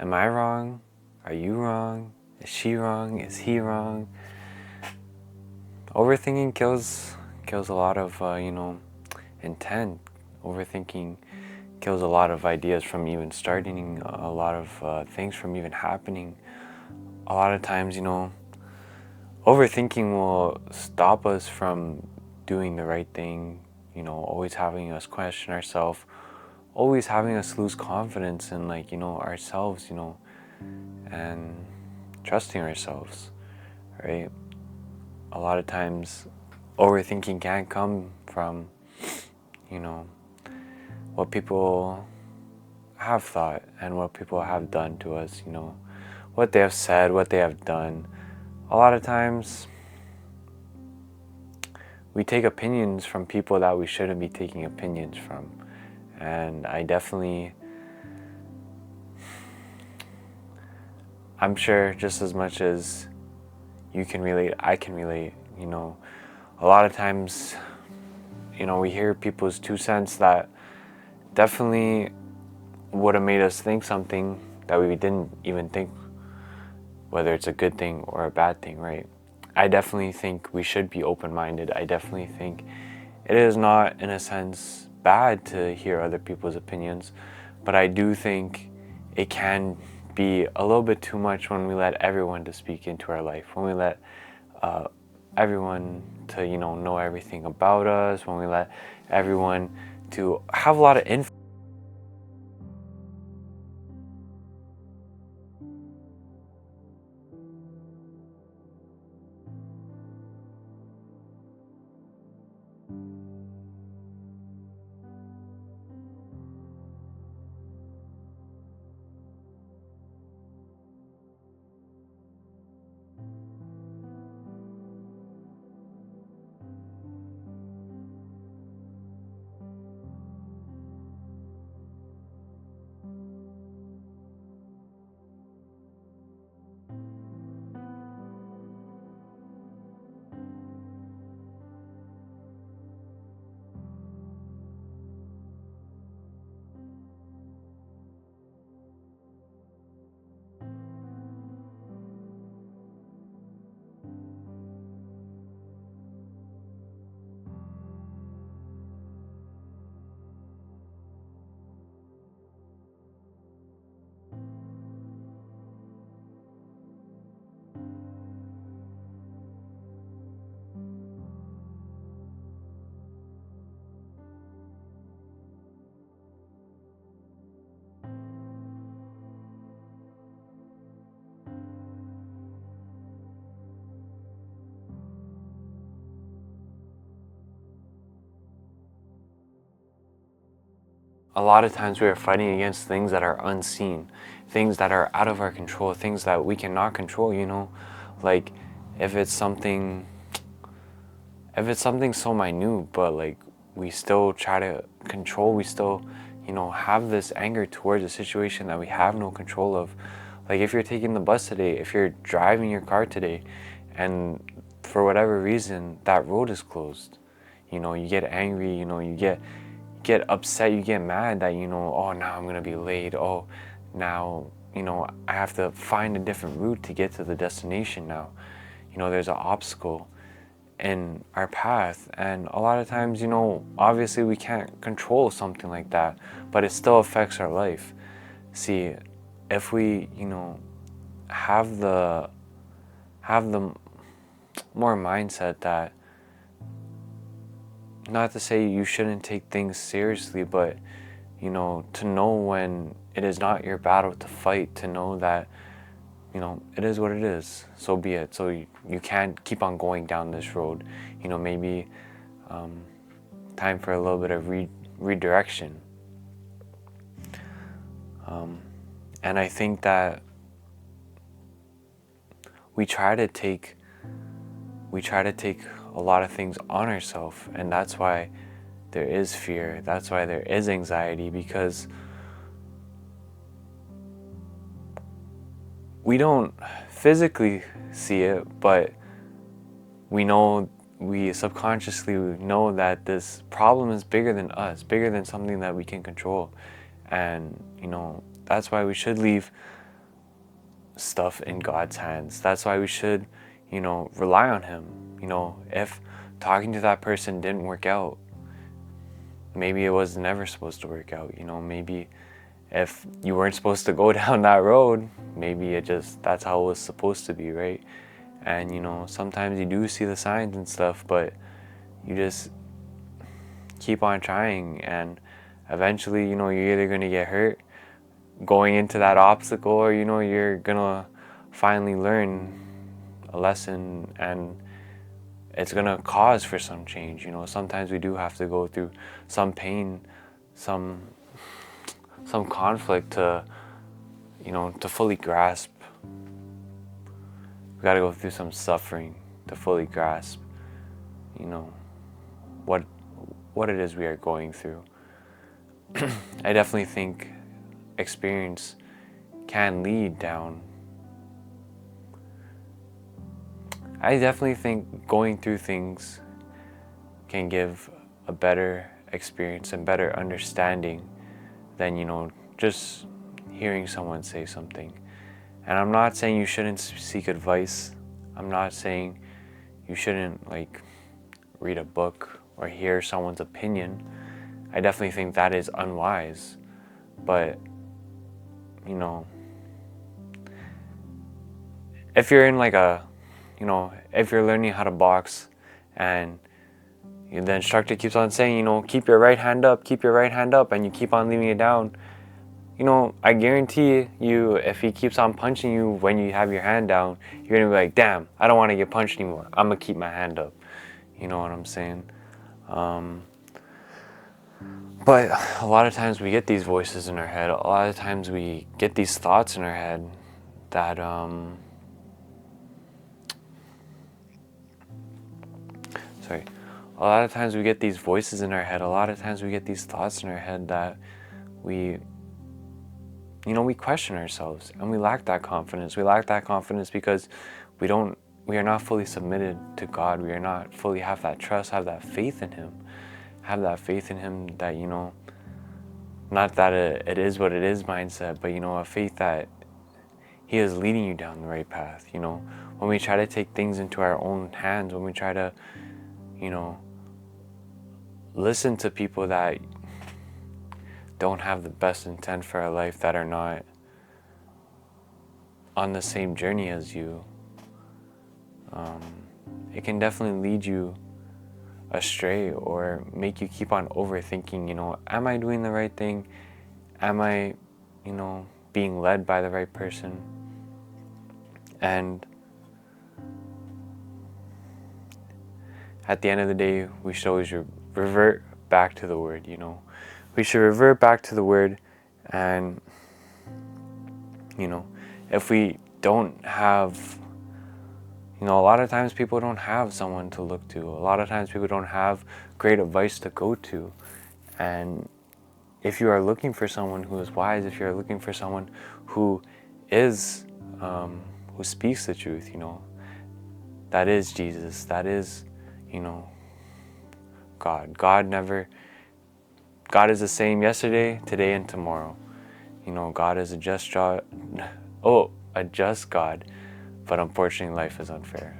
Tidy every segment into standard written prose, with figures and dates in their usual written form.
Am I wrong? Are you wrong? Is she wrong? Is he wrong? Overthinking kills a lot of intent. Overthinking kills a lot of ideas from even starting, a lot of things from even happening. A lot of times, overthinking will stop us from doing the right thing, always having us question ourselves, always having us lose confidence in ourselves, and trusting ourselves, right? A lot of times overthinking can't come from, what people have thought and what people have done to us, what they have said, what they have done. A lot of times we take opinions from people that we shouldn't be taking opinions from. And I'm sure just as much as you can relate, I can relate. A lot of times, we hear people's 2 cents that definitely would have made us think something that we didn't even think, whether it's a good thing or a bad thing, right? I definitely think we should be open-minded. I definitely think it is not, in a sense, bad to hear other people's opinions, but I do think it can be a little bit too much when we let everyone to speak into our life, when we let everyone to know everything about us, when we let everyone to have a lot of influence. A lot of times we are fighting against things that are unseen, things that are out of our control, things that we cannot control, like if it's something so minute, but like we still try to control, we still have this anger towards a situation that we have no control of. Like if you're taking the bus today, if you're driving your car today, and for whatever reason that road is closed, you get angry, you get upset, you get mad that oh, now I'm gonna be late, oh, now I have to find a different route to get to the destination now. There's an obstacle in our path, and a lot of times obviously we can't control something like that, but it still affects our life. See, if we have the more mindset that, not to say you shouldn't take things seriously, but to know when it is not your battle to fight, to know that it is what it is, so be it. So you can't keep on going down this road. Maybe time for a little bit of redirection. And I think that we try to take a lot of things on ourselves, and that's why there is fear, that's why there is anxiety, because we don't physically see it, but we subconsciously know that this problem is bigger than us, bigger than something that we can control. And that's why we should leave stuff in God's hands. That's why we should, rely on Him. If talking to that person didn't work out, maybe it was never supposed to work out. Maybe if you weren't supposed to go down that road, maybe that's how it was supposed to be, right? And sometimes you do see the signs and stuff, but you just keep on trying, and eventually, you're either going to get hurt going into that obstacle, or you're going to finally learn a lesson, and it's going to cause for some change. Sometimes we do have to go through some pain, some conflict to fully grasp. We got to go through some suffering to fully grasp what it is we are going through. I definitely think experience can lead down. I definitely think going through things can give a better experience and better understanding than just hearing someone say something. And I'm not saying you shouldn't seek advice. I'm not saying you shouldn't read a book or hear someone's opinion. I definitely think that is unwise. But if you're in if you're learning how to box and the instructor keeps on saying, keep your right hand up, and you keep on leaving it down, I guarantee you, if he keeps on punching you when you have your hand down, you're gonna be like, damn, I don't want to get punched anymore. I'm gonna keep my hand up. You know what I'm saying? But a lot of times we get these voices in our head. A lot of times we get these thoughts in our head that a lot of times we get these voices in our head. A lot of times we get these thoughts in our head that we question ourselves, and we lack that confidence. We lack that confidence because we are not fully submitted to God. We are not fully have that trust, have that faith in Him. Have that faith in Him that, not that it is what it is mindset, but, a faith that He is leading you down the right path. When we try to take things into our own hands, when we try to, listen to people that don't have the best intent for our life, that are not on the same journey as you, it can definitely lead you astray or make you keep on overthinking, am I doing the right thing? Am I, being led by the right person? And at the end of the day, we should always revert back to the Word. We should revert back to the Word, and if we don't have, a lot of times people don't have someone to look to. A lot of times people don't have great advice to go to. And if you are looking for someone who is wise, if you're looking for someone who is, who speaks the truth, that is Jesus, that is, God. God is the same yesterday, today, and tomorrow. God is a just God, but unfortunately life is unfair.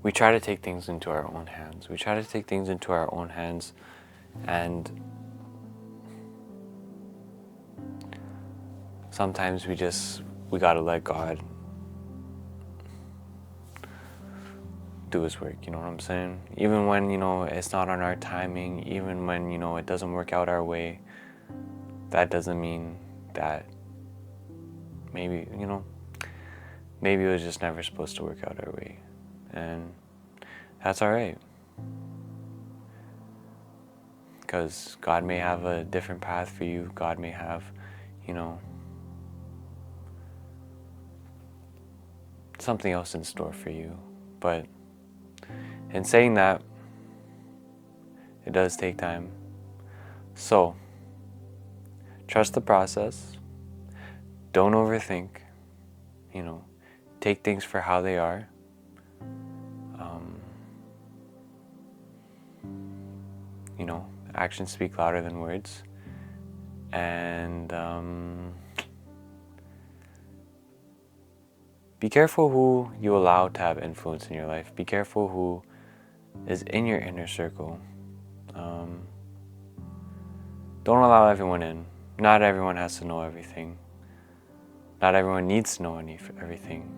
We try to take things into our own hands. And sometimes we gotta let God do His work, you know what I'm saying? Even when, it's not on our timing, even when, it doesn't work out our way, that doesn't mean that maybe it was just never supposed to work out our way. and that's all right. Because God may have a different path for you. God may have, you know, something else in store for you. But in saying that, it does take time. So, trust the process. Don't overthink. You know, take things for how they are. You know, actions speak louder than words. And be careful who you allow to have influence in your life. Be careful who is in your inner circle. Don't allow everyone in. Not everyone has to know everything. Not everyone needs to know everything.